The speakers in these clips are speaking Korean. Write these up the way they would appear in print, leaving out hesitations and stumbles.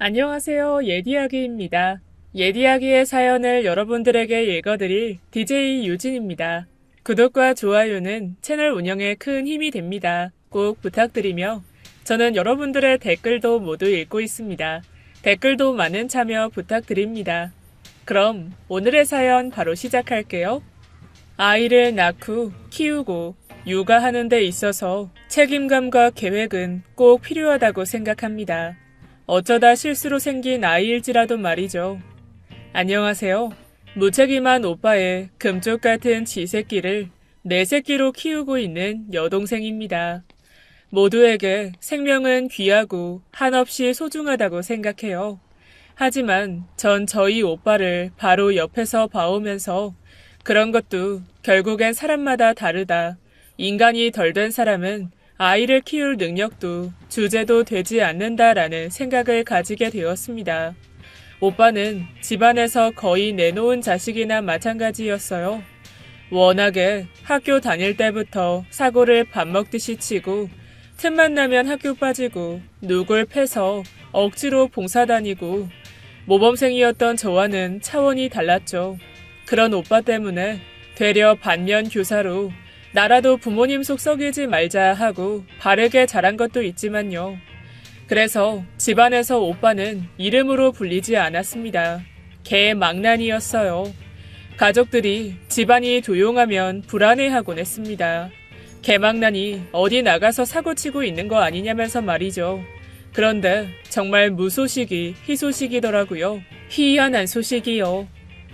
안녕하세요. 예디야기입니다. 예디야기의 사연을 여러분들에게 읽어드릴 DJ 유진입니다. 구독과 좋아요는 채널 운영에 큰 힘이 됩니다. 꼭 부탁드리며 저는 여러분들의 댓글도 모두 읽고 있습니다. 댓글도 많은 참여 부탁드립니다. 그럼 오늘의 사연 바로 시작할게요. 아이를 낳고 키우고 육아하는 데 있어서 책임감과 계획은 꼭 필요하다고 생각합니다. 어쩌다 실수로 생긴 아이일지라도 말이죠. 안녕하세요. 무책임한 오빠의 금쪽 같은 지새끼를 내 새끼로 키우고 있는 여동생입니다. 모두에게 생명은 귀하고 한없이 소중하다고 생각해요. 하지만 전 저희 오빠를 바로 옆에서 봐오면서 그런 것도 결국엔 사람마다 다르다. 인간이 덜 된 사람은 아이를 키울 능력도 주제도 되지 않는다라는 생각을 가지게 되었습니다. 오빠는 집안에서 거의 내놓은 자식이나 마찬가지였어요. 워낙에 학교 다닐 때부터 사고를 밥 먹듯이 치고 틈만 나면 학교 빠지고 누굴 패서 억지로 봉사 다니고 모범생이었던 저와는 차원이 달랐죠. 그런 오빠 때문에 되려 반면 교사로 나라도 부모님 속 썩이지 말자 하고 바르게 자란 것도 있지만요. 그래서 집안에서 오빠는 이름으로 불리지 않았습니다. 개망난이었어요. 가족들이 집안이 조용하면 불안해하곤 했습니다. 개망난이 어디 나가서 사고치고 있는 거 아니냐면서 말이죠. 그런데 정말 무소식이 희소식이더라고요. 희한한 소식이요.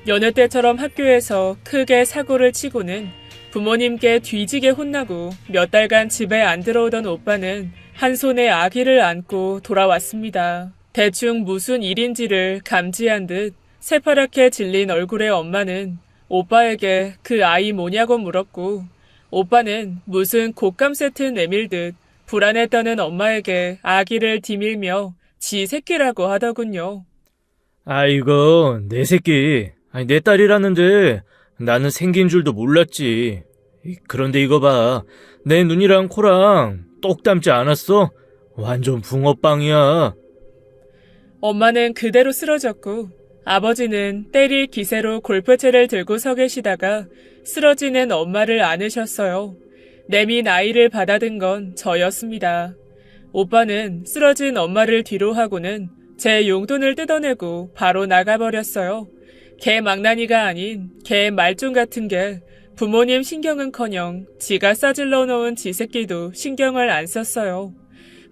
여느 때처럼 학교에서 크게 사고를 치고는 부모님께 뒤지게 혼나고 몇 달간 집에 안 들어오던 오빠는 한 손에 아기를 안고 돌아왔습니다. 대충 무슨 일인지를 감지한 듯 새파랗게 질린 얼굴의 엄마는 오빠에게 그 아이 뭐냐고 물었고 오빠는 무슨 곶감 세트 내밀듯 불안에 떠는 엄마에게 아기를 디밀며 지 새끼라고 하더군요. 아이고, 내 새끼. 아니, 내 딸이라는데 나는 생긴 줄도 몰랐지. 그런데 이거 봐. 내 눈이랑 코랑 똑 닮지 않았어? 완전 붕어빵이야. 엄마는 그대로 쓰러졌고 아버지는 때릴 기세로 골프채를 들고 서 계시다가 쓰러지는 엄마를 안으셨어요. 내민 아이를 받아든 건 저였습니다. 오빠는 쓰러진 엄마를 뒤로 하고는 제 용돈을 뜯어내고 바로 나가버렸어요. 개 망나니가 아닌 개 말종 같은 게 부모님 신경은커녕 지가 싸질러 놓은 지새끼도 신경을 안 썼어요.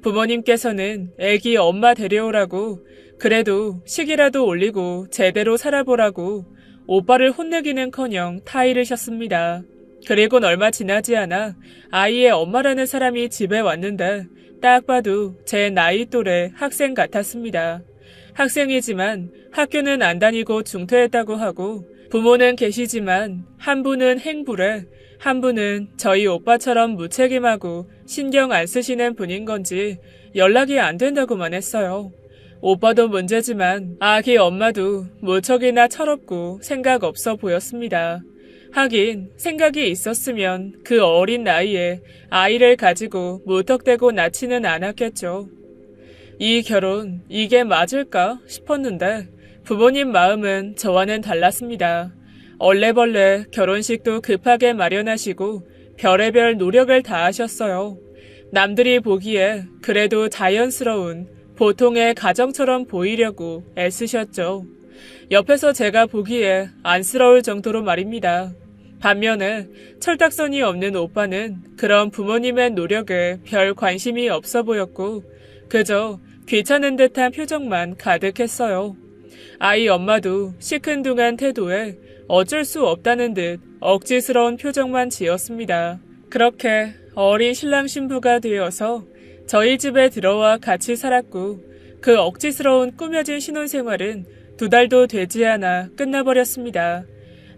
부모님께서는 애기 엄마 데려오라고 그래도 식이라도 올리고 제대로 살아보라고 오빠를 혼내기는커녕 타이르셨습니다. 그리곤 얼마 지나지 않아 아이의 엄마라는 사람이 집에 왔는데 딱 봐도 제 나이 또래 학생 같았습니다. 학생이지만 학교는 안 다니고 중퇴했다고 하고 부모는 계시지만 한 분은 행불에 한 분은 저희 오빠처럼 무책임하고 신경 안 쓰시는 분인 건지 연락이 안 된다고만 했어요. 오빠도 문제지만 아기 엄마도 무척이나 철없고 생각 없어 보였습니다. 하긴 생각이 있었으면 그 어린 나이에 아이를 가지고 무턱대고 낳지는 않았겠죠. 이 결혼, 이게 맞을까 싶었는데 부모님 마음은 저와는 달랐습니다. 얼레벌레 결혼식도 급하게 마련하시고 별의별 노력을 다하셨어요. 남들이 보기에 그래도 자연스러운 보통의 가정처럼 보이려고 애쓰셨죠. 옆에서 제가 보기에 안쓰러울 정도로 말입니다. 반면에 철딱선이 없는 오빠는 그런 부모님의 노력에 별 관심이 없어 보였고 그저 귀찮은 듯한 표정만 가득했어요. 아이 엄마도 시큰둥한 태도에 어쩔 수 없다는 듯 억지스러운 표정만 지었습니다. 그렇게 어린 신랑 신부가 되어서 저희 집에 들어와 같이 살았고 그 억지스러운 꾸며진 신혼생활은 2달도 되지 않아 끝나버렸습니다.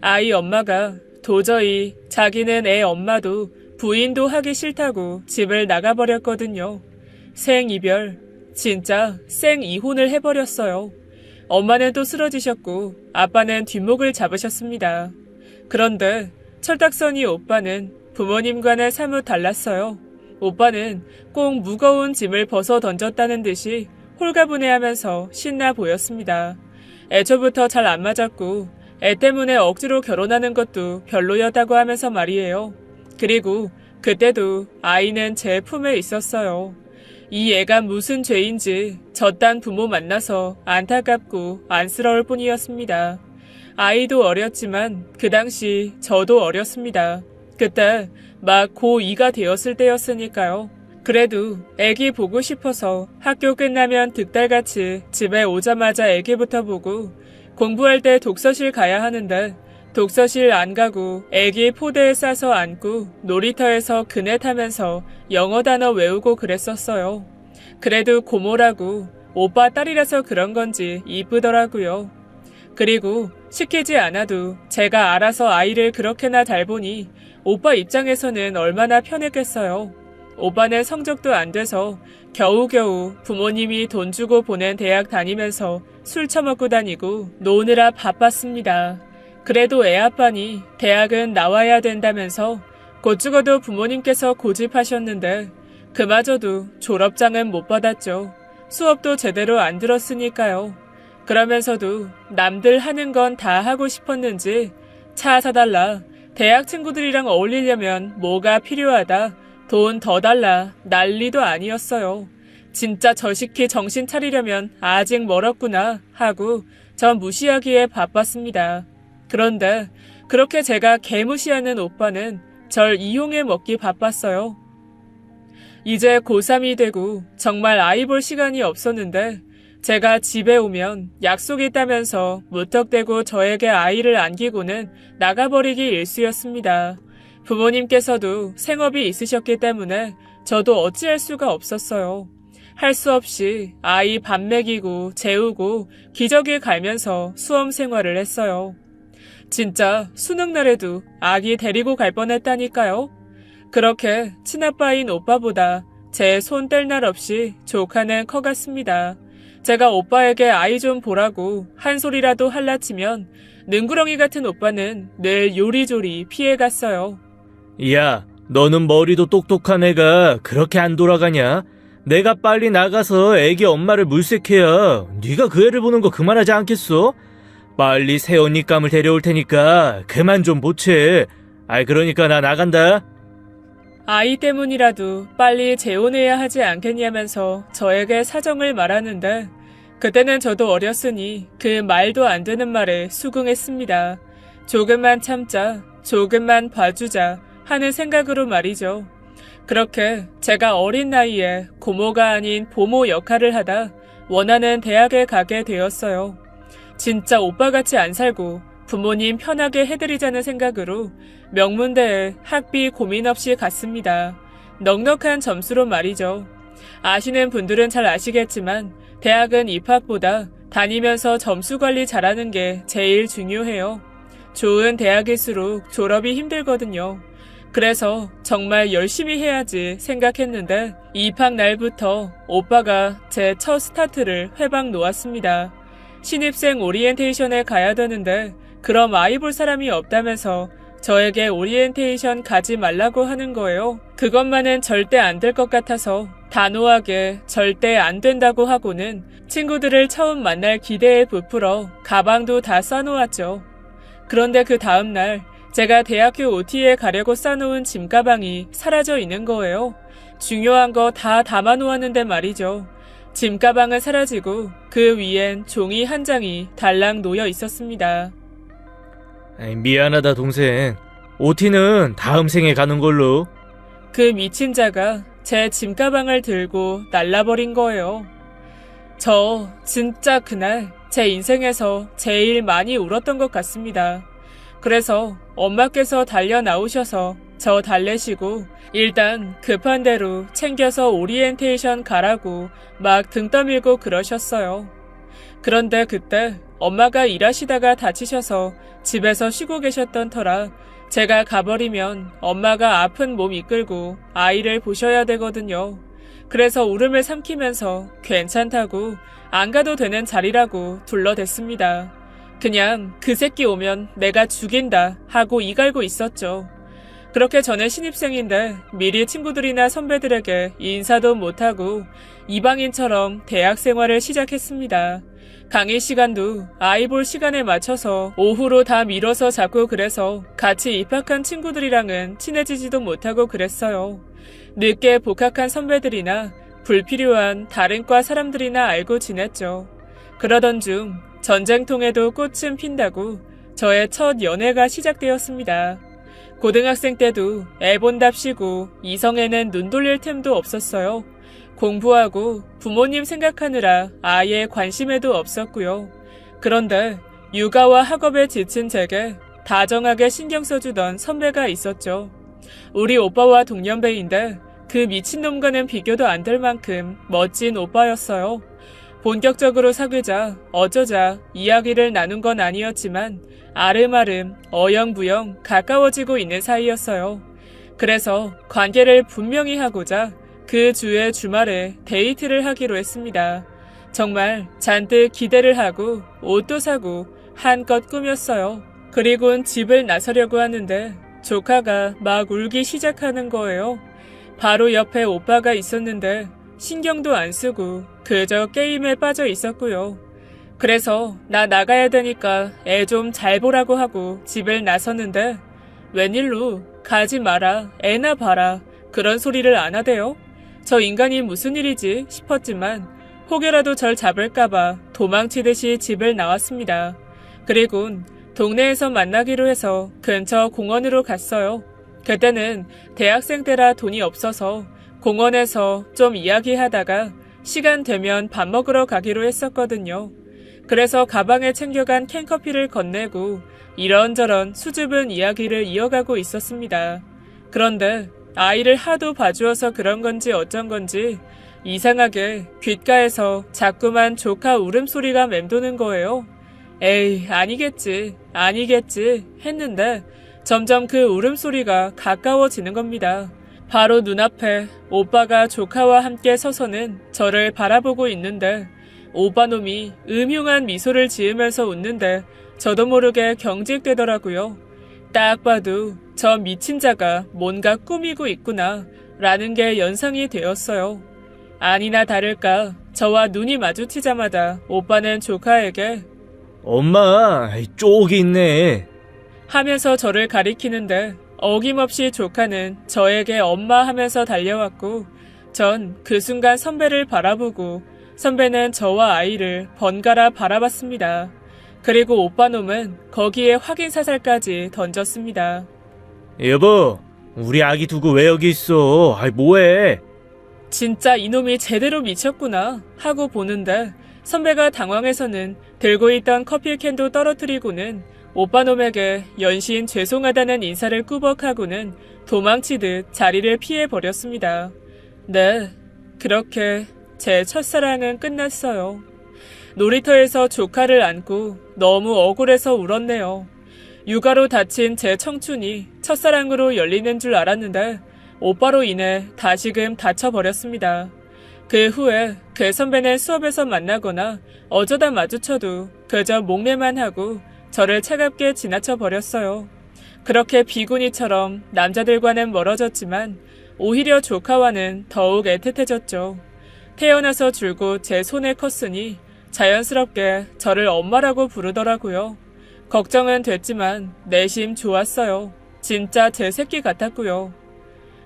아이 엄마가 도저히 자기는 애 엄마도 부인도 하기 싫다고 집을 나가버렸거든요. 생이별, 진짜 생이혼을 해버렸어요. 엄마는 또 쓰러지셨고 아빠는 뒷목을 잡으셨습니다. 그런데 철딱서니 오빠는 부모님과는 사뭇 달랐어요. 오빠는 꼭 무거운 짐을 벗어 던졌다는 듯이 홀가분해하면서 신나 보였습니다. 애초부터 잘 안 맞았고 애 때문에 억지로 결혼하는 것도 별로였다고 하면서 말이에요. 그리고 그때도 아이는 제 품에 있었어요. 이 애가 무슨 죄인지 저딴 부모 만나서 안타깝고 안쓰러울 뿐이었습니다. 아이도 어렸지만 그 당시 저도 어렸습니다. 그때 막 고2가 되었을 때였으니까요. 그래도 애기 보고 싶어서 학교 끝나면 득달같이 집에 오자마자 애기부터 보고 공부할 때 독서실 가야 하는데 독서실 안 가고 애기 포대에 싸서 안고 놀이터에서 그네 타면서 영어 단어 외우고 그랬었어요. 그래도 고모라고 오빠 딸이라서 그런 건지 이쁘더라고요. 그리고 시키지 않아도 제가 알아서 아이를 그렇게나 잘 보니 오빠 입장에서는 얼마나 편했겠어요. 오빠는 성적도 안 돼서 겨우겨우 부모님이 돈 주고 보낸 대학 다니면서 술 처먹고 다니고 노느라 바빴습니다. 그래도 애 아빠니 대학은 나와야 된다면서 곧 죽어도 부모님께서 고집하셨는데 그마저도 졸업장은 못 받았죠. 수업도 제대로 안 들었으니까요. 그러면서도 남들 하는 건 다 하고 싶었는지 차 사달라, 대학 친구들이랑 어울리려면 뭐가 필요하다, 돈 더 달라 난리도 아니었어요. 진짜 저 시키 정신 차리려면 아직 멀었구나 하고 전 무시하기에 바빴습니다. 그런데 그렇게 제가 개무시하는 오빠는 절 이용해 먹기 바빴어요. 이제 고3이 되고 정말 아이 볼 시간이 없었는데 제가 집에 오면 약속이 있다면서 무턱대고 저에게 아이를 안기고는 나가버리기 일쑤였습니다. 부모님께서도 생업이 있으셨기 때문에 저도 어찌할 수가 없었어요. 할 수 없이 아이 밥 먹이고 재우고 기저귀 갈면서 수험 생활을 했어요. 진짜 수능날에도 아기 데리고 갈 뻔했다니까요. 그렇게 친아빠인 오빠보다 제 손 뗄 날 없이 조카는 커갔습니다. 제가 오빠에게 아이 좀 보라고 한 소리라도 할라치면 능구렁이 같은 오빠는 늘 요리조리 피해갔어요. 야, 너는 머리도 똑똑한 애가 그렇게 안 돌아가냐? 내가 빨리 나가서 애기 엄마를 물색해야 네가 그 애를 보는 거 그만하지 않겠어? 빨리 새언니감을 데려올 테니까 그만 좀 보채. 그러니까 나 나간다. 아이 때문이라도 빨리 재혼해야 하지 않겠냐면서 저에게 사정을 말하는데 그때는 저도 어렸으니 그 말도 안 되는 말에 수긍했습니다. 조금만 참자, 조금만 봐주자 하는 생각으로 말이죠. 그렇게 제가 어린 나이에 고모가 아닌 보모 역할을 하다 원하는 대학에 가게 되었어요. 진짜 오빠같이 안 살고 부모님 편하게 해드리자는 생각으로 명문대에 학비 고민 없이 갔습니다. 넉넉한 점수로 말이죠. 아시는 분들은 잘 아시겠지만 대학은 입학보다 다니면서 점수 관리 잘하는 게 제일 중요해요. 좋은 대학일수록 졸업이 힘들거든요. 그래서 정말 열심히 해야지 생각했는데 입학 날부터 오빠가 제 첫 스타트를 회방 놓았습니다. 신입생 오리엔테이션에 가야 되는데 그럼 아이 볼 사람이 없다면서 저에게 오리엔테이션 가지 말라고 하는 거예요. 그것만은 절대 안 될 것 같아서 단호하게 절대 안 된다고 하고는 친구들을 처음 만날 기대에 부풀어 가방도 다 싸놓았죠. 그런데 그 다음날 제가 대학교 OT에 가려고 싸놓은 짐가방이 사라져 있는 거예요. 중요한 거 다 담아놓았는데 말이죠. 짐가방은 사라지고 그 위엔 종이 한 장이 달랑 놓여 있었습니다. 미안하다 동생. OT는 다음 생에 가는 걸로. 그 미친 자가 제 짐가방을 들고 날라버린 거예요. 저 진짜 그날 제 인생에서 제일 많이 울었던 것 같습니다. 그래서 엄마께서 달려 나오셔서 저 달래시고 일단 급한 대로 챙겨서 오리엔테이션 가라고 막 등 떠밀고 그러셨어요. 그런데 그때 엄마가 일하시다가 다치셔서 집에서 쉬고 계셨던 터라 제가 가버리면 엄마가 아픈 몸 이끌고 아이를 보셔야 되거든요. 그래서 울음을 삼키면서 괜찮다고 안 가도 되는 자리라고 둘러댔습니다. 그냥 그 새끼 오면 내가 죽인다 하고 이갈고 있었죠. 그렇게 저는 신입생인데 미리 친구들이나 선배들에게 인사도 못하고 이방인처럼 대학 생활을 시작했습니다. 강의 시간도 아이볼 시간에 맞춰서 오후로 다 미뤄서 잡고 그래서 같이 입학한 친구들이랑은 친해지지도 못하고 그랬어요. 늦게 복학한 선배들이나 불필요한 다른 과 사람들이나 알고 지냈죠. 그러던 중 전쟁통에도 꽃은 핀다고 저의 첫 연애가 시작되었습니다. 고등학생 때도 애본답시고 이성에는 눈 돌릴 틈도 없었어요. 공부하고 부모님 생각하느라 아예 관심에도 없었고요. 그런데 육아와 학업에 지친 제게 다정하게 신경 써주던 선배가 있었죠. 우리 오빠와 동년배인데 그 미친놈과는 비교도 안 될 만큼 멋진 오빠였어요. 본격적으로 사귀자 어쩌자 이야기를 나눈 건 아니었지만 아름아름 어영부영 가까워지고 있는 사이였어요. 그래서 관계를 분명히 하고자 그 주의 주말에 데이트를 하기로 했습니다. 정말 잔뜩 기대를 하고 옷도 사고 한껏 꾸몄어요. 그리곤 집을 나서려고 하는데 조카가 막 울기 시작하는 거예요. 바로 옆에 오빠가 있었는데 신경도 안 쓰고 그저 게임에 빠져 있었고요. 그래서 나 나가야 되니까 애 좀 잘 보라고 하고 집을 나섰는데 웬일로 가지 마라, 애나 봐라 그런 소리를 안 하대요. 저 인간이 무슨 일이지 싶었지만 혹여라도 절 잡을까봐 도망치듯이 집을 나왔습니다. 그리곤 동네에서 만나기로 해서 근처 공원으로 갔어요. 그때는 대학생 때라 돈이 없어서 공원에서 좀 이야기하다가 시간 되면 밥 먹으러 가기로 했었거든요. 그래서 가방에 챙겨간 캔커피를 건네고 이런저런 수줍은 이야기를 이어가고 있었습니다. 그런데 아이를 하도 봐주어서 그런 건지 어쩐 건지 이상하게 귓가에서 자꾸만 조카 울음소리가 맴도는 거예요. 에이, 아니겠지 했는데 점점 그 울음소리가 가까워지는 겁니다. 바로 눈앞에 오빠가 조카와 함께 서서는 저를 바라보고 있는데 오빠놈이 음흉한 미소를 지으면서 웃는데 저도 모르게 경직되더라고요. 딱 봐도 저 미친 자가 뭔가 꾸미고 있구나 라는 게 연상이 되었어요. 아니나 다를까 저와 눈이 마주치자마자 오빠는 조카에게 엄마, 쪽이 있네. 하면서 저를 가리키는데 어김없이 조카는 저에게 엄마 하면서 달려왔고 전 그 순간 선배를 바라보고 선배는 저와 아이를 번갈아 바라봤습니다. 그리고 오빠놈은 거기에 확인사살까지 던졌습니다. 여보, 우리 아기 두고 왜 여기 있어? 뭐해? 진짜 이놈이 제대로 미쳤구나 하고 보는데 선배가 당황해서는 들고 있던 커피캔도 떨어뜨리고는 오빠놈에게 연신 죄송하다는 인사를 꾸벅하고는 도망치듯 자리를 피해버렸습니다. 네, 그렇게 제 첫사랑은 끝났어요. 놀이터에서 조카를 안고 너무 억울해서 울었네요. 육아로 다친 제 청춘이 첫사랑으로 열리는 줄 알았는데 오빠로 인해 다시금 다쳐버렸습니다. 그 후에 그 선배는 수업에서 만나거나 어쩌다 마주쳐도 그저 목례만 하고 저를 차갑게 지나쳐버렸어요. 그렇게 비구니처럼 남자들과는 멀어졌지만 오히려 조카와는 더욱 애틋해졌죠. 태어나서 줄곧 제 손에 컸으니 자연스럽게 저를 엄마라고 부르더라고요. 걱정은 됐지만 내심 좋았어요. 진짜 제 새끼 같았고요.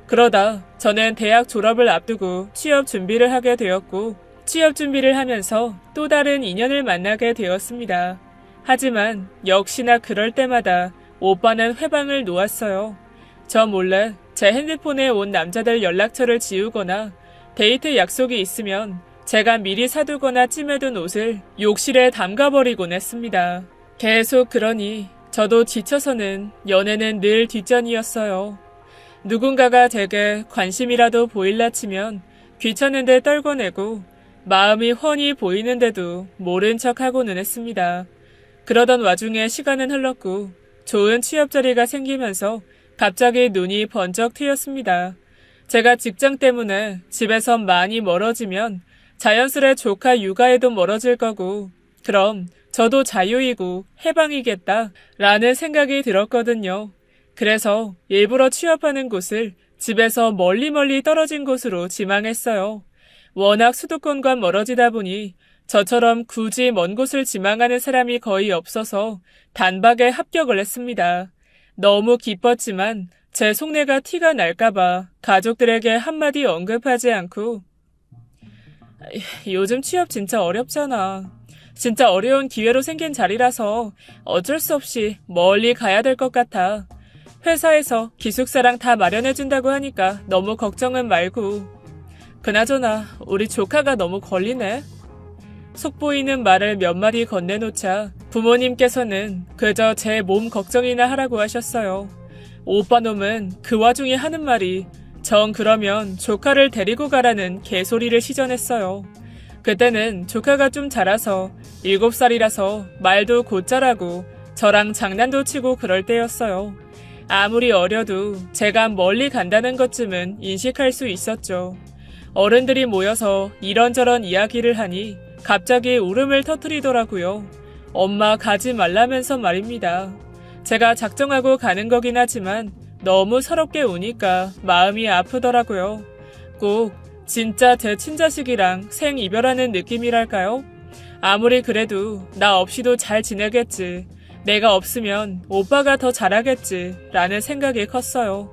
그러다 저는 대학 졸업을 앞두고 취업 준비를 하게 되었고 취업 준비를 하면서 또 다른 인연을 만나게 되었습니다. 하지만 역시나 그럴 때마다 오빠는 회방을 놓았어요. 저 몰래 제 핸드폰에 온 남자들 연락처를 지우거나 데이트 약속이 있으면 제가 미리 사두거나 찜해둔 옷을 욕실에 담가버리곤 했습니다. 계속 그러니 저도 지쳐서는 연애는 늘 뒷전이었어요. 누군가가 제게 관심이라도 보일라 치면 귀찮은데 떨궈내고 마음이 훤히 보이는데도 모른 척하고는 했습니다. 그러던 와중에 시간은 흘렀고 좋은 취업 자리가 생기면서 갑자기 눈이 번쩍 트였습니다. 제가 직장 때문에 집에서 많이 멀어지면 자연스레 조카 육아에도 멀어질 거고 그럼 저도 자유이고 해방이겠다 라는 생각이 들었거든요. 그래서 일부러 취업하는 곳을 집에서 멀리 떨어진 곳으로 지망했어요. 워낙 수도권과 멀어지다 보니 저처럼 굳이 먼 곳을 지망하는 사람이 거의 없어서 단박에 합격을 했습니다. 너무 기뻤지만 제 속내가 티가 날까봐 가족들에게 한마디 언급하지 않고 요즘 취업 진짜 어렵잖아. 진짜 어려운 기회로 생긴 자리라서 어쩔 수 없이 멀리 가야 될 것 같아. 회사에서 기숙사랑 다 마련해준다고 하니까 너무 걱정은 말고. 그나저나 우리 조카가 너무 걸리네. 속보이는 말을 몇 마디 건네놓자 부모님께서는 그저 제 몸 걱정이나 하라고 하셨어요. 오빠 놈은 그 와중에 하는 말이 정 그러면 조카를 데리고 가라는 개소리를 시전했어요. 그때는 조카가 좀 자라서 7살이라서 말도 곧잘하고 저랑 장난도 치고 그럴 때였어요. 아무리 어려도 제가 멀리 간다는 것쯤은 인식할 수 있었죠. 어른들이 모여서 이런저런 이야기를 하니 갑자기 울음을 터뜨리더라고요. 엄마 가지 말라면서 말입니다. 제가 작정하고 가는 거긴 하지만 너무 서럽게 우니까 마음이 아프더라고요. 꼭 진짜 제 친자식이랑 생이별하는 느낌이랄까요? 아무리 그래도 나 없이도 잘 지내겠지. 내가 없으면 오빠가 더 잘하겠지 라는 생각이 컸어요.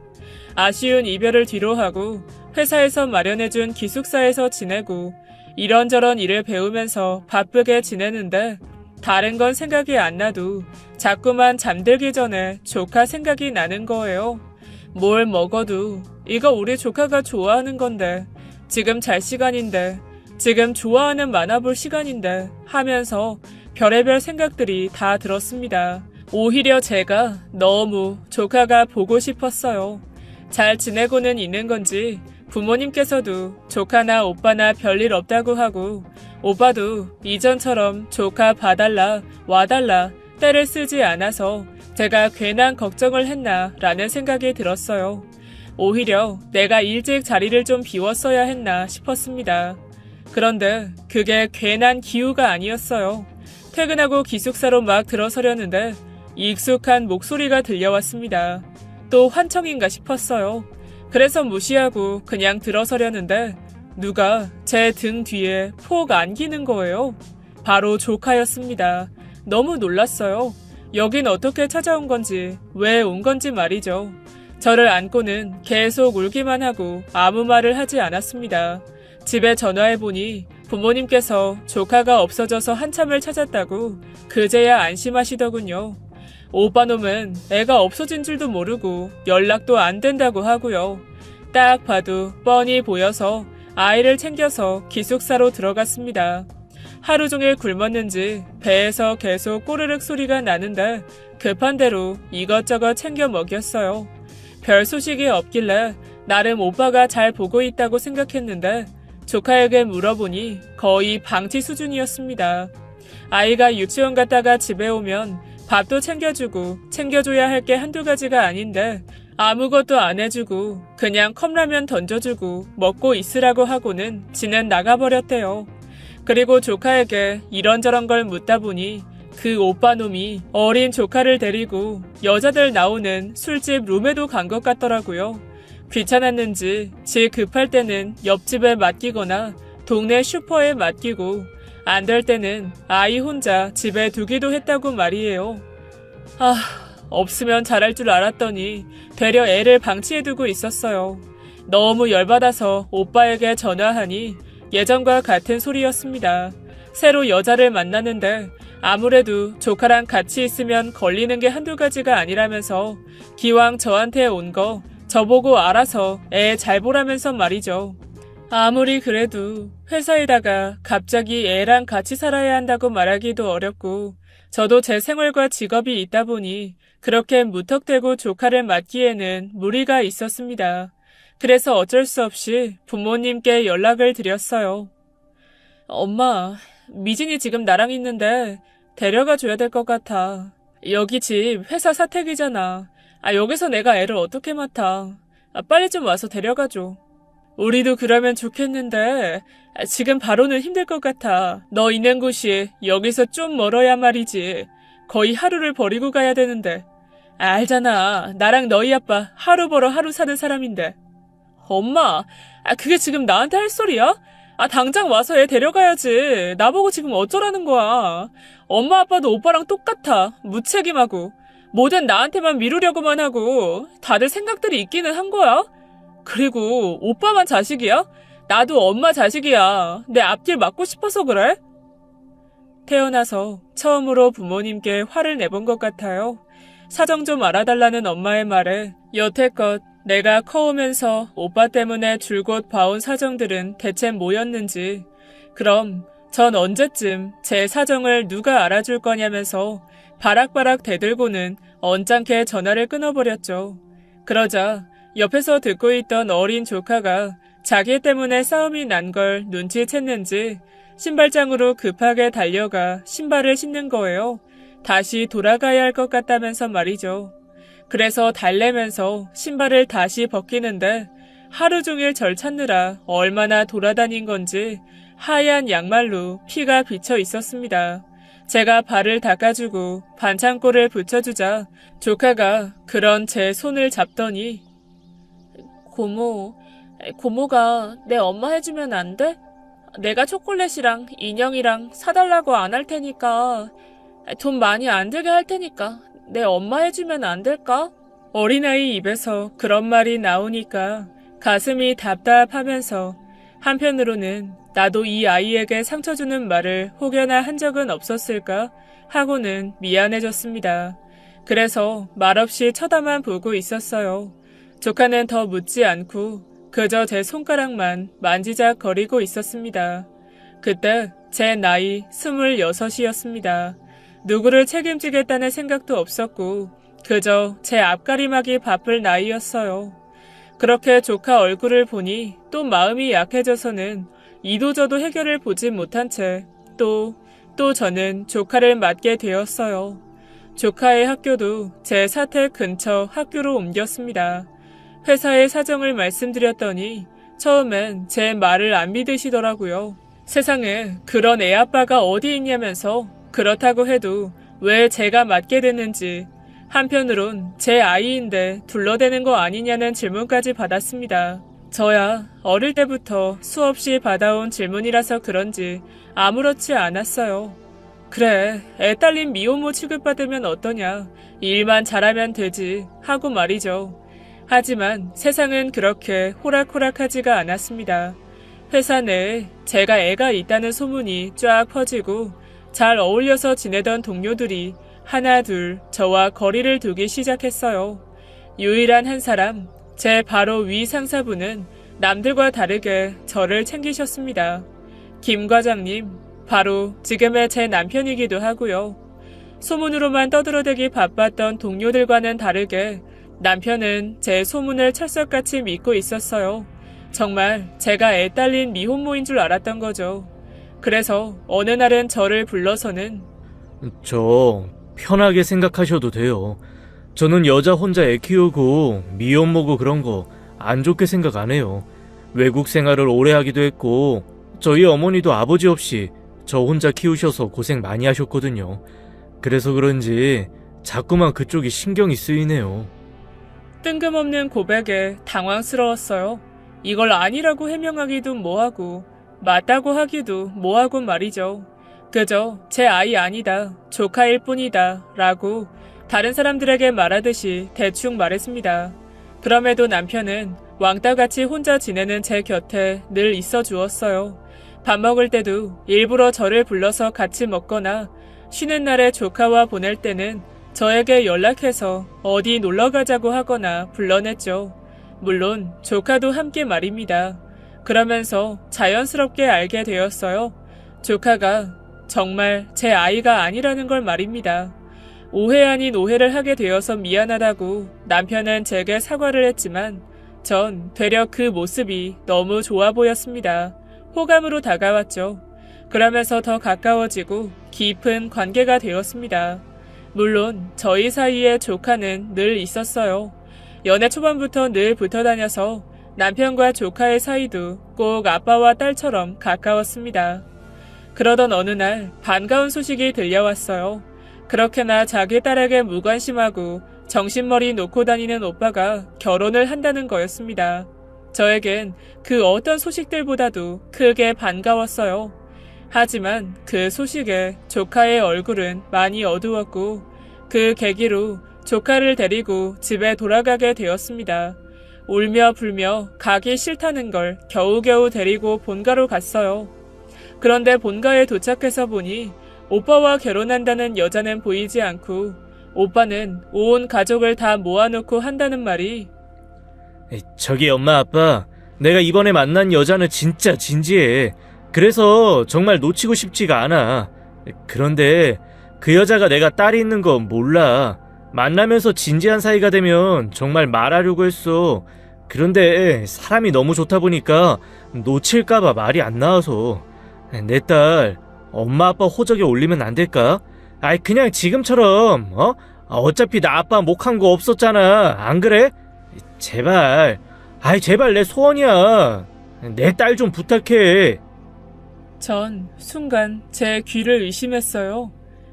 아쉬운 이별을 뒤로하고 회사에서 마련해준 기숙사에서 지내고 이런저런 일을 배우면서 바쁘게 지내는데 다른 건 생각이 안 나도 자꾸만 잠들기 전에 조카 생각이 나는 거예요. 뭘 먹어도 이거 우리 조카가 좋아하는 건데 지금 잘 시간인데 지금 좋아하는 만화 볼 시간인데 하면서 별의별 생각들이 다 들었습니다. 오히려 제가 너무 조카가 보고 싶었어요. 잘 지내고는 있는 건지 부모님께서도 조카나 오빠나 별일 없다고 하고 오빠도 이전처럼 조카 봐달라 와달라 때를 쓰지 않아서 제가 괜한 걱정을 했나 라는 생각이 들었어요. 오히려 내가 일찍 자리를 좀 비웠어야 했나 싶었습니다. 그런데 그게 괜한 기우가 아니었어요. 퇴근하고 기숙사로 막 들어서려는데 익숙한 목소리가 들려왔습니다. 또 환청인가 싶었어요. 그래서 무시하고 그냥 들어서려는데 누가 제 등 뒤에 폭 안기는 거예요. 바로 조카였습니다. 너무 놀랐어요. 여긴 어떻게 찾아온 건지 왜 온 건지 말이죠. 저를 안고는 계속 울기만 하고 아무 말을 하지 않았습니다. 집에 전화해보니 부모님께서 조카가 없어져서 한참을 찾았다고 그제야 안심하시더군요. 오빠놈은 애가 없어진 줄도 모르고 연락도 안 된다고 하고요. 딱 봐도 뻔히 보여서 아이를 챙겨서 기숙사로 들어갔습니다. 하루 종일 굶었는지 배에서 계속 꼬르륵 소리가 나는데 급한 대로 이것저것 챙겨 먹였어요. 별 소식이 없길래 나름 오빠가 잘 보고 있다고 생각했는데 조카에게 물어보니 거의 방치 수준이었습니다. 아이가 유치원 갔다가 집에 오면 밥도 챙겨주고 챙겨줘야 할 게 한두 가지가 아닌데 아무것도 안 해주고 그냥 컵라면 던져주고 먹고 있으라고 하고는 지는 나가버렸대요. 그리고 조카에게 이런저런 걸 묻다 보니 그 오빠놈이 어린 조카를 데리고 여자들 나오는 술집 룸에도 간 것 같더라고요. 귀찮았는지 지 급할 때는 옆집에 맡기거나 동네 슈퍼에 맡기고 안 될 때는 아이 혼자 집에 두기도 했다고 말이에요. 없으면 잘할 줄 알았더니 되려 애를 방치해두고 있었어요. 너무 열받아서 오빠에게 전화하니 예전과 같은 소리였습니다. 새로 여자를 만나는데 아무래도 조카랑 같이 있으면 걸리는 게 한두 가지가 아니라면서 기왕 저한테 온 거 저보고 알아서 애 잘 보라면서 말이죠. 아무리 그래도 회사에다가 갑자기 애랑 같이 살아야 한다고 말하기도 어렵고 저도 제 생활과 직업이 있다 보니 그렇게 무턱대고 조카를 맡기에는 무리가 있었습니다. 그래서 어쩔 수 없이 부모님께 연락을 드렸어요. 엄마, 미진이 지금 나랑 있는데 데려가 줘야 될 것 같아. 여기 집 회사 사택이잖아. 여기서 내가 애를 어떻게 맡아. 빨리 좀 와서 데려가 줘. 우리도 그러면 좋겠는데 지금 바로는 힘들 것 같아. 너 있는 곳이 여기서 좀 멀어야 말이지. 거의 하루를 버리고 가야 되는데. 알잖아. 나랑 너희 아빠 하루 벌어 하루 사는 사람인데. 엄마, 그게 지금 나한테 할 소리야? 당장 와서 애 데려가야지. 나보고 지금 어쩌라는 거야. 엄마 아빠도 오빠랑 똑같아. 무책임하고. 뭐든 나한테만 미루려고만 하고. 다들 생각들이 있기는 한 거야. 그리고 오빠만 자식이야? 나도 엄마 자식이야. 내 앞길 막고 싶어서 그래? 태어나서 처음으로 부모님께 화를 내본 것 같아요. 사정 좀 알아달라는 엄마의 말에 여태껏 내가 커오면서 오빠 때문에 줄곧 봐온 사정들은 대체 뭐였는지, 그럼 전 언제쯤 제 사정을 누가 알아줄 거냐면서 바락바락 대들고는 언짢게 전화를 끊어버렸죠. 그러자 옆에서 듣고 있던 어린 조카가 자기 때문에 싸움이 난 걸 눈치챘는지 신발장으로 급하게 달려가 신발을 신는 거예요. 다시 돌아가야 할 것 같다면서 말이죠. 그래서 달래면서 신발을 다시 벗기는데 하루 종일 절 찾느라 얼마나 돌아다닌 건지 하얀 양말로 피가 비쳐 있었습니다. 제가 발을 닦아주고 반창고를 붙여주자 조카가 그런 제 손을 잡더니 고모가 내 엄마 해주면 안 돼? 내가 초콜릿이랑 인형이랑 사달라고 안 할 테니까 돈 많이 안 들게 할 테니까 내 엄마 해주면 안 될까? 어린아이 입에서 그런 말이 나오니까 가슴이 답답하면서 한편으로는 나도 이 아이에게 상처 주는 말을 혹여나 한 적은 없었을까 하고는 미안해졌습니다. 그래서 말없이 쳐다만 보고 있었어요. 조카는 더 묻지 않고 그저 제 손가락만 만지작거리고 있었습니다. 그때 제 나이 26이었습니다. 누구를 책임지겠다는 생각도 없었고 그저 제 앞가림하기 바쁠 나이였어요. 그렇게 조카 얼굴을 보니 또 마음이 약해져서는 이도저도 해결을 보지 못한 채 또 저는 조카를 맡게 되었어요. 조카의 학교도 제 사택 근처 학교로 옮겼습니다. 회사의 사정을 말씀드렸더니 처음엔 제 말을 안 믿으시더라고요. 세상에 그런 애 아빠가 어디 있냐면서 그렇다고 해도 왜 제가 맡게 됐는지, 한편으론 제 아이인데 둘러대는 거 아니냐는 질문까지 받았습니다. 저야 어릴 때부터 수없이 받아온 질문이라서 그런지 아무렇지 않았어요. 그래, 애 딸린 미혼모 취급받으면 어떠냐, 일만 잘하면 되지 하고 말이죠. 하지만 세상은 그렇게 호락호락하지가 않았습니다. 회사 내에 제가 애가 있다는 소문이 쫙 퍼지고 잘 어울려서 지내던 동료들이 하나 둘 저와 거리를 두기 시작했어요. 유일한 한 사람, 제 바로 위 상사분은 남들과 다르게 저를 챙기셨습니다. 김 과장님, 바로 지금의 제 남편이기도 하고요. 소문으로만 떠들어대기 바빴던 동료들과는 다르게 남편은 제 소문을 철석같이 믿고 있었어요. 정말 제가 애 딸린 미혼모인 줄 알았던 거죠. 그래서 어느 날은 저를 불러서는 저 편하게 생각하셔도 돼요. 저는 여자 혼자 애 키우고 미혼모고 그런 거 안 좋게 생각 안 해요. 외국 생활을 오래 하기도 했고 저희 어머니도 아버지 없이 저 혼자 키우셔서 고생 많이 하셨거든요. 그래서 그런지 자꾸만 그쪽이 신경이 쓰이네요. 뜬금없는 고백에 당황스러웠어요. 이걸 아니라고 해명하기도 뭐하고 맞다고 하기도 뭐하고 말이죠. 그저 제 아이 아니다, 조카일 뿐이다 라고 다른 사람들에게 말하듯이 대충 말했습니다. 그럼에도 남편은 왕따같이 혼자 지내는 제 곁에 늘 있어 주었어요. 밥 먹을 때도 일부러 저를 불러서 같이 먹거나 쉬는 날에 조카와 보낼 때는 저에게 연락해서 어디 놀러 가자고 하거나 불러냈죠. 물론 조카도 함께 말입니다. 그러면서 자연스럽게 알게 되었어요. 조카가 정말 제 아이가 아니라는 걸 말입니다. 오해 아닌 오해를 하게 되어서 미안하다고 남편은 제게 사과를 했지만 전 되려 그 모습이 너무 좋아 보였습니다. 호감으로 다가왔죠. 그러면서 더 가까워지고 깊은 관계가 되었습니다. 물론 저희 사이에 조카는 늘 있었어요. 연애 초반부터 늘 붙어 다녀서 남편과 조카의 사이도 꼭 아빠와 딸처럼 가까웠습니다. 그러던 어느 날 반가운 소식이 들려왔어요. 그렇게나 자기 딸에게 무관심하고 정신머리 놓고 다니는 오빠가 결혼을 한다는 거였습니다. 저에겐 그 어떤 소식들보다도 크게 반가웠어요. 하지만 그 소식에 조카의 얼굴은 많이 어두웠고 그 계기로 조카를 데리고 집에 돌아가게 되었습니다. 울며 불며 가기 싫다는 걸 겨우겨우 데리고 본가로 갔어요. 그런데 본가에 도착해서 보니 오빠와 결혼한다는 여자는 보이지 않고 오빠는 온 가족을 다 모아놓고 한다는 말이 저기 엄마 아빠, 내가 이번에 만난 여자는 진짜 진지해. 그래서 정말 놓치고 싶지가 않아. 그런데 그 여자가 내가 딸이 있는 거 몰라. 만나면서 진지한 사이가 되면 정말 말하려고 했어. 그런데 사람이 너무 좋다 보니까 놓칠까봐 말이 안 나와서. 내 딸 엄마 아빠 호적에 올리면 안 될까? 아이 그냥 지금처럼 어차피 나 아빠 목한 거 없었잖아. 안 그래? 제발. 아이 제발 내 소원이야. 내 딸 좀 부탁해. 전 순간 제 귀를 의심했어요.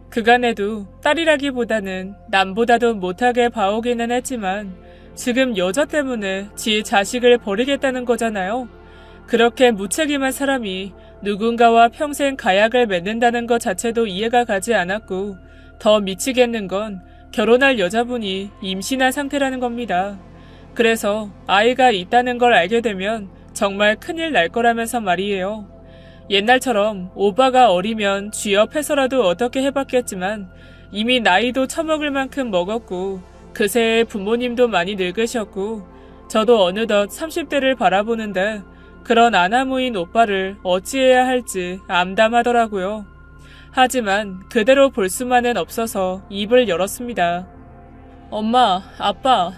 그간에도 딸이라기보다는 남보다도 못하게 봐오기는 했지만 지금 여자 때문에 지 자식을 버리겠다는 거잖아요. 그렇게 무책임한 사람이 누군가와 평생 가약을 맺는다는 것 자체도 이해가 가지 않았고 더 미치겠는 건 결혼할 여자분이 임신한 상태라는 겁니다. 그래서 아이가 있다는 걸 알게 되면 정말 큰일 날 거라면서 말이에요. 옛날처럼 오빠가 어리면 쥐업해서라도 어떻게 해봤겠지만 이미 나이도 처먹을 만큼 먹었고 그새 부모님도 많이 늙으셨고 저도 어느덧 30대를 바라보는데 그런 아나무인 오빠를 어찌해야 할지 암담하더라고요. 하지만 그대로 볼 수만은 없어서 입을 열었습니다. 엄마, 아빠,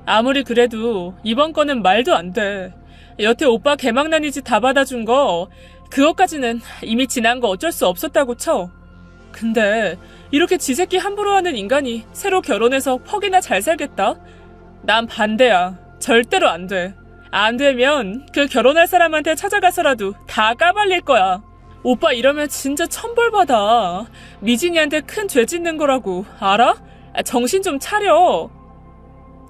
아무리 그래도 이번 거는 말도 안 돼. 여태 오빠 개망난이 짓 다 받아준 거 그것까지는 이미 지난 거 어쩔 수 없었다고 쳐. 근데 이렇게 지 새끼 함부로 하는 인간이 새로 결혼해서 퍽이나 잘 살겠다? 난 반대야. 절대로 안 돼. 안 되면 그 결혼할 사람한테 찾아가서라도 다 까발릴 거야. 오빠 이러면 진짜 천벌받아. 미진이한테 큰 죄 짓는 거라고. 알아? 정신 좀 차려.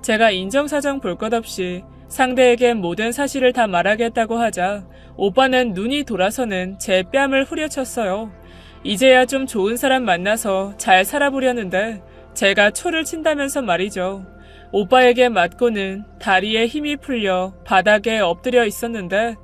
제가 인정사정 볼 것 없이 상대에게 모든 사실을 다 말하겠다고 하자 오빠는 눈이 돌아서는 제 뺨을 후려쳤어요. 이제야 좀 좋은 사람 만나서 잘 살아보려는데 제가 초를 친다면서 말이죠. 오빠에게 맞고는 다리에 힘이 풀려 바닥에 엎드려 있었는데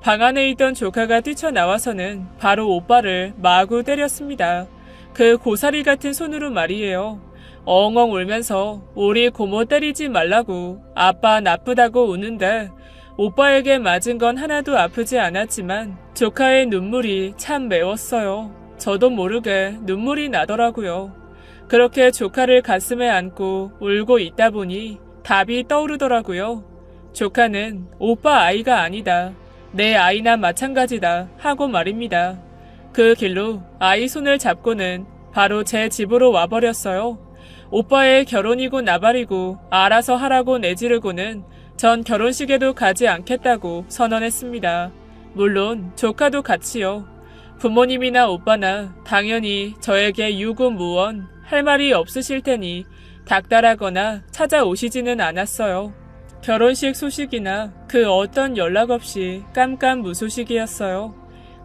방 안에 있던 조카가 뛰쳐나와서는 바로 오빠를 마구 때렸습니다. 그 고사리 같은 손으로 말이에요. 엉엉 울면서 우리 고모 때리지 말라고 아빠 나쁘다고 우는데 오빠에게 맞은 건 하나도 아프지 않았지만 조카의 눈물이 참 매웠어요. 저도 모르게 눈물이 나더라고요. 그렇게 조카를 가슴에 안고 울고 있다 보니 답이 떠오르더라고요. 조카는 오빠 아이가 아니다. 내 아이나 마찬가지다 하고 말입니다. 그 길로 아이 손을 잡고는 바로 제 집으로 와버렸어요. 오빠의 결혼이고 나발이고 알아서 하라고 내지르고는 전 결혼식에도 가지 않겠다고 선언했습니다. 물론 조카도 같이요. 부모님이나 오빠나 당연히 저에게 유구무원 할 말이 없으실 테니 닥달하거나 찾아오시지는 않았어요. 결혼식 소식이나 그 어떤 연락 없이 깜깜무소식이었어요.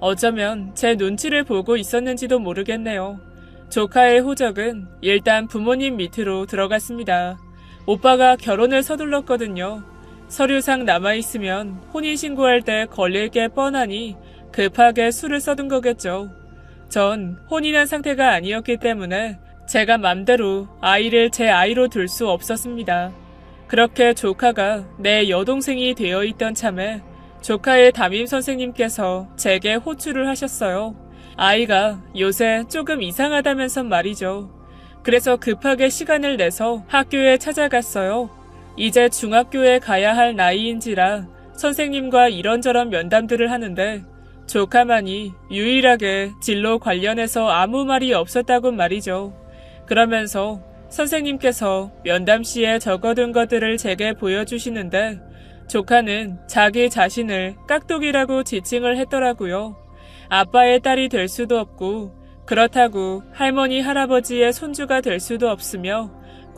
어쩌면 제 눈치를 보고 있었는지도 모르겠네요. 조카의 호적은 일단 부모님 밑으로 들어갔습니다. 오빠가 결혼을 서둘렀거든요. 서류상 남아있으면 혼인신고할 때 걸릴 게 뻔하니 급하게 수를 써둔 거겠죠. 전 혼인한 상태가 아니었기 때문에 제가 맘대로 아이를 제 아이로 둘 수 없었습니다. 그렇게 조카가 내 여동생이 되어 있던 참에 조카의 담임 선생님께서 제게 호출을 하셨어요. 아이가 요새 조금 이상하다면서 말이죠. 그래서 급하게 시간을 내서 학교에 찾아갔어요. 이제 중학교에 가야 할 나이인지라 선생님과 이런저런 면담들을 하는데 조카만이 유일하게 진로 관련해서 아무 말이 없었다고 말이죠. 그러면서 선생님께서 면담시에 적어둔 것들을 제게 보여주시는데 조카는 자기 자신을 깍두기라고 지칭을 했더라고요. 아빠의 딸이 될 수도 없고 그렇다고 할머니 할아버지의 손주가 될 수도 없으며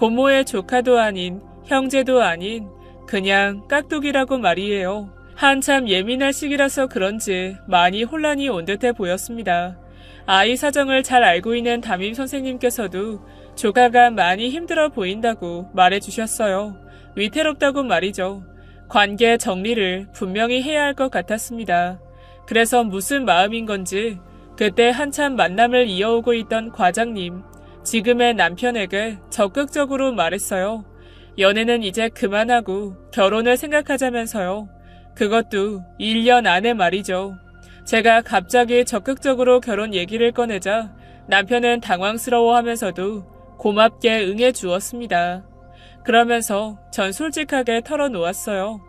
고모의 조카도 아닌 형제도 아닌 그냥 깍두기라고 말이에요. 한참 예민할 시기라서 그런지 많이 혼란이 온 듯해 보였습니다. 아이 사정을 잘 알고 있는 담임 선생님께서도 조카가 많이 힘들어 보인다고 말해주셨어요. 위태롭다고 말이죠. 관계 정리를 분명히 해야 할 것 같았습니다. 그래서 무슨 마음인 건지 그때 한참 만남을 이어오고 있던 과장님, 지금의 남편에게 적극적으로 말했어요. 연애는 이제 그만하고 결혼을 생각하자면서요. 그것도 1년 안에 말이죠. 제가 갑자기 적극적으로 결혼 얘기를 꺼내자 남편은 당황스러워하면서도 고맙게 응해 주었습니다. 그러면서 전 솔직하게 털어놓았어요.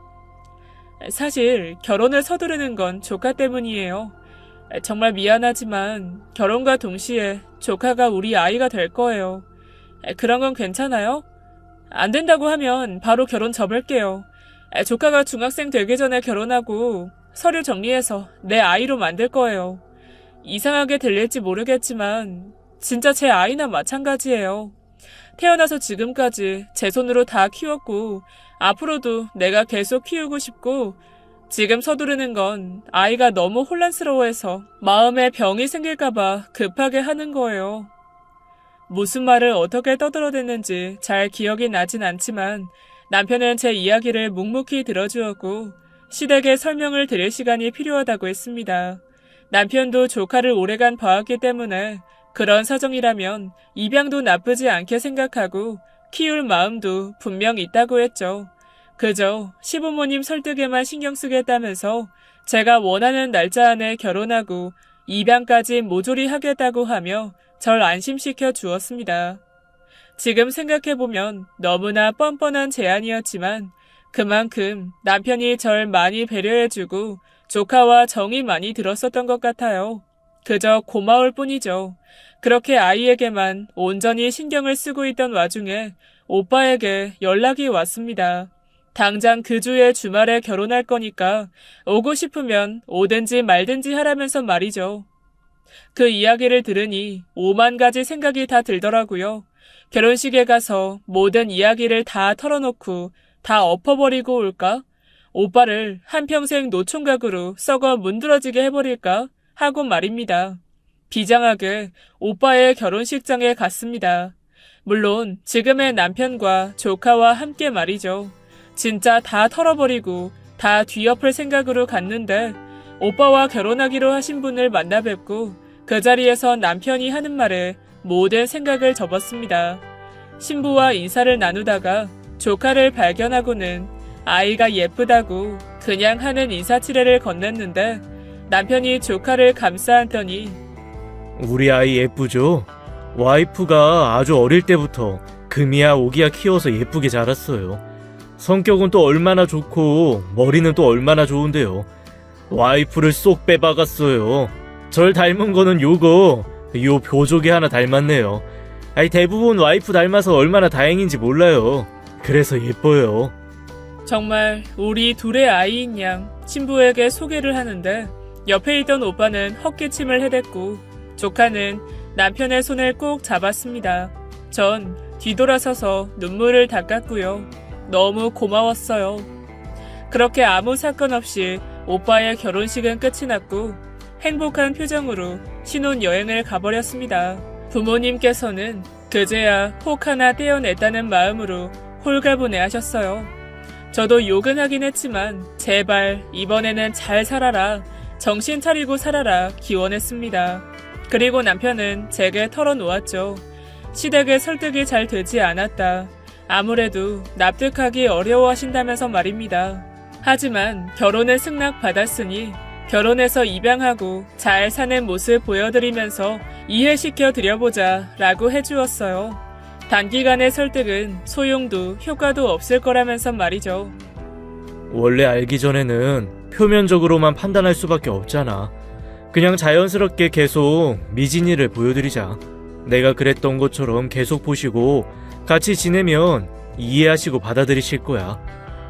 사실 결혼을 서두르는 건 조카 때문이에요. 정말 미안하지만 결혼과 동시에 조카가 우리 아이가 될 거예요. 그런 건 괜찮아요? 안 된다고 하면 바로 결혼 접을게요. 조카가 중학생 되기 전에 결혼하고 서류 정리해서 내 아이로 만들 거예요. 이상하게 들릴지 모르겠지만 진짜 제 아이나 마찬가지예요. 태어나서 지금까지 제 손으로 다 키웠고 앞으로도 내가 계속 키우고 싶고 지금 서두르는 건 아이가 너무 혼란스러워해서 마음에 병이 생길까봐 급하게 하는 거예요. 무슨 말을 어떻게 떠들어댔는지 잘 기억이 나진 않지만 남편은 제 이야기를 묵묵히 들어주었고 시댁에 설명을 드릴 시간이 필요하다고 했습니다. 남편도 조카를 오래간 봐왔기 때문에 그런 사정이라면 입양도 나쁘지 않게 생각하고 키울 마음도 분명 있다고 했죠. 그저 시부모님 설득에만 신경 쓰겠다면서 제가 원하는 날짜 안에 결혼하고 입양까지 모조리 하겠다고 하며 절 안심시켜 주었습니다. 지금 생각해보면 너무나 뻔뻔한 제안이었지만 그만큼 남편이 절 많이 배려해주고 조카와 정이 많이 들었었던 것 같아요. 그저 고마울 뿐이죠. 그렇게 아이에게만 온전히 신경을 쓰고 있던 와중에 오빠에게 연락이 왔습니다. 당장 그 주에 주말에 결혼할 거니까 오고 싶으면 오든지 말든지 하라면서 말이죠. 그 이야기를 들으니 5만 가지 생각이 다 들더라고요. 결혼식에 가서 모든 이야기를 다 털어놓고 다 엎어버리고 올까? 오빠를 한평생 노총각으로 썩어 문드러지게 해버릴까? 하고 말입니다. 비장하게 오빠의 결혼식장에 갔습니다. 물론 지금의 남편과 조카와 함께 말이죠. 진짜 다 털어버리고 다 뒤엎을 생각으로 갔는데 오빠와 결혼하기로 하신 분을 만나 뵙고 그 자리에서 남편이 하는 말에 모든 생각을 접었습니다. 신부와 인사를 나누다가 조카를 발견하고는 아이가 예쁘다고 그냥 하는 인사치레를 건넸는데 남편이 조카를 감싸 안더니 우리 아이 예쁘죠? 와이프가 아주 어릴 때부터 금이야 오기야 키워서 예쁘게 자랐어요. 성격은 또 얼마나 좋고 머리는 또 얼마나 좋은데요. 와이프를 쏙 빼박았어요. 절 닮은 거는 요 묘족이 하나 닮았네요. 대부분 와이프 닮아서 얼마나 다행인지 몰라요. 그래서 예뻐요. 정말 우리 둘의 아이인 양 신부에게 소개를 하는데 옆에 있던 오빠는 헛기침을 해댔고 조카는 남편의 손을 꼭 잡았습니다. 전 뒤돌아서서 눈물을 닦았고요. 너무 고마웠어요. 그렇게 아무 사건 없이 오빠의 결혼식은 끝이 났고 행복한 표정으로 신혼여행을 가버렸습니다. 부모님께서는 그제야 혹 하나 떼어냈다는 마음으로 홀가분해 하셨어요. 저도 욕은 하긴 했지만 제발 이번에는 잘 살아라, 정신 차리고 살아라 기원했습니다. 그리고 남편은 제게 털어놓았죠. 시댁의 설득이 잘 되지 않았다. 아무래도 납득하기 어려워하신다면서 말입니다. 하지만 결혼을 승낙받았으니 결혼해서 입양하고 잘 사는 모습 보여드리면서 이해시켜 드려보자 라고 해주었어요. 단기간의 설득은 소용도 효과도 없을 거라면서 말이죠. 원래 알기 전에는 표면적으로만 판단할 수밖에 없잖아. 그냥 자연스럽게 계속 미진이를 보여드리자. 내가 그랬던 것처럼 계속 보시고 같이 지내면 이해하시고 받아들이실 거야.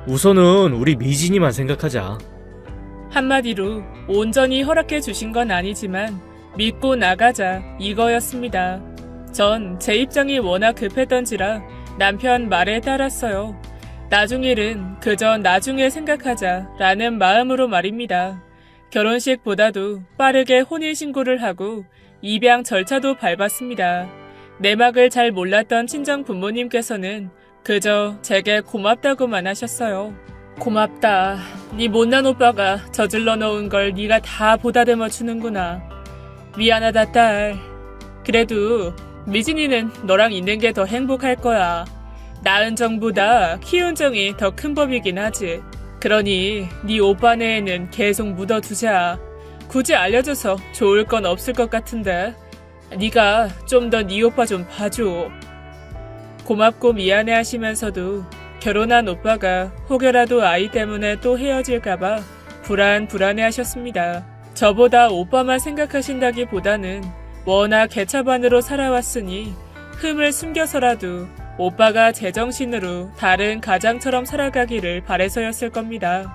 우선은 우리 미진이만 생각하자. 한마디로 온전히 허락해 주신 건 아니지만 믿고 나가자 이거였습니다. 전 제 입장이 워낙 급했던지라 남편 말에 따랐어요. 나중 일은 그저 나중에 생각하자라는 마음으로 말입니다. 결혼식보다도 빠르게 혼인신고를 하고 입양 절차도 밟았습니다. 내막을 잘 몰랐던 친정 부모님께서는 그저 제게 고맙다고만 하셨어요. 고맙다. 네 못난 오빠가 저질러 놓은 걸 네가 다 보다듬어 주는구나. 미안하다 딸. 그래도 미진이는 너랑 있는 게 더 행복할 거야. 낳은 정보다 키운 정이 더 큰 법이긴 하지. 그러니 네 오빠네에는 계속 묻어두자. 굳이 알려줘서 좋을 건 없을 것 같은데 네가 좀 더 네 오빠 좀 봐줘. 고맙고 미안해 하시면서도 결혼한 오빠가 혹여라도 아이 때문에 또 헤어질까봐 불안해 하셨습니다. 저보다 오빠만 생각하신다기보다는 워낙 개차반으로 살아왔으니 흠을 숨겨서라도 오빠가 제정신으로 다른 가장처럼 살아가기를 바래서였을 겁니다.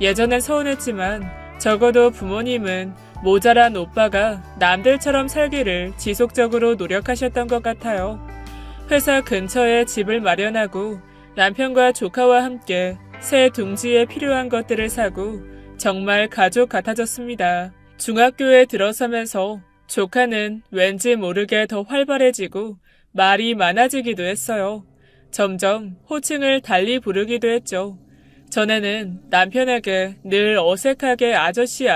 예전엔 서운했지만 적어도 부모님은 모자란 오빠가 남들처럼 살기를 지속적으로 노력하셨던 것 같아요. 회사 근처에 집을 마련하고 남편과 조카와 함께 새 둥지에 필요한 것들을 사고 정말 가족 같아졌습니다. 중학교에 들어서면서 조카는 왠지 모르게 더 활발해지고 말이 많아지기도 했어요. 점점 호칭을 달리 부르기도 했죠. 전에는 남편에게 늘 어색하게 아저씨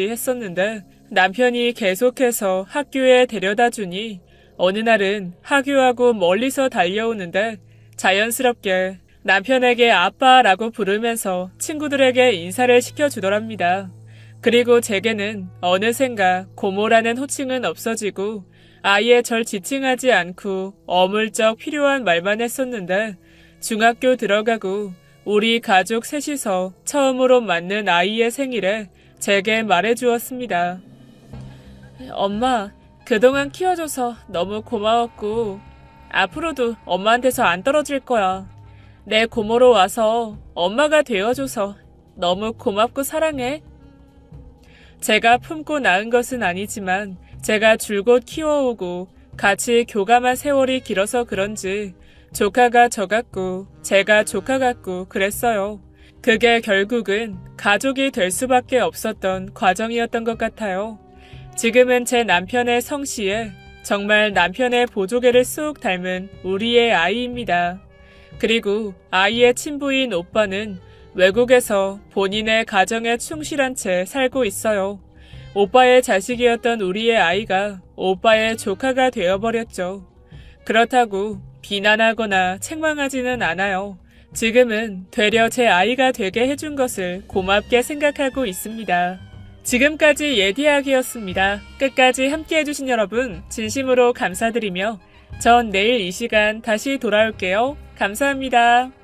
했었는데 남편이 계속해서 학교에 데려다 주니 어느 날은 하교하고 멀리서 달려오는데 자연스럽게 남편에게 아빠라고 부르면서 친구들에게 인사를 시켜주더랍니다. 그리고 제게는 어느샌가 고모라는 호칭은 없어지고 아예 절 지칭하지 않고 어물쩍 필요한 말만 했었는데 중학교 들어가고 우리 가족 셋이서 처음으로 맞는 아이의 생일에 제게 말해주었습니다. 엄마, 그동안 키워줘서 너무 고마웠고 앞으로도 엄마한테서 안 떨어질 거야. 내 고모로 와서 엄마가 되어줘서 너무 고맙고 사랑해. 제가 품고 낳은 것은 아니지만 제가 줄곧 키워오고 같이 교감한 세월이 길어서 그런지 조카가 저 같고 제가 조카 같고 그랬어요. 그게 결국은 가족이 될 수밖에 없었던 과정이었던 것 같아요. 지금은 제 남편의 성씨에 정말 남편의 보조개를 쑥 닮은 우리의 아이입니다. 그리고 아이의 친부인 오빠는 외국에서 본인의 가정에 충실한 채 살고 있어요. 오빠의 자식이었던 우리의 아이가 오빠의 조카가 되어버렸죠. 그렇다고 비난하거나 책망하지는 않아요. 지금은 되려 제 아이가 되게 해준 것을 고맙게 생각하고 있습니다. 지금까지 예디학이었습니다. 끝까지 함께 해주신 여러분 진심으로 감사드리며 전 내일 이 시간 다시 돌아올게요. 감사합니다.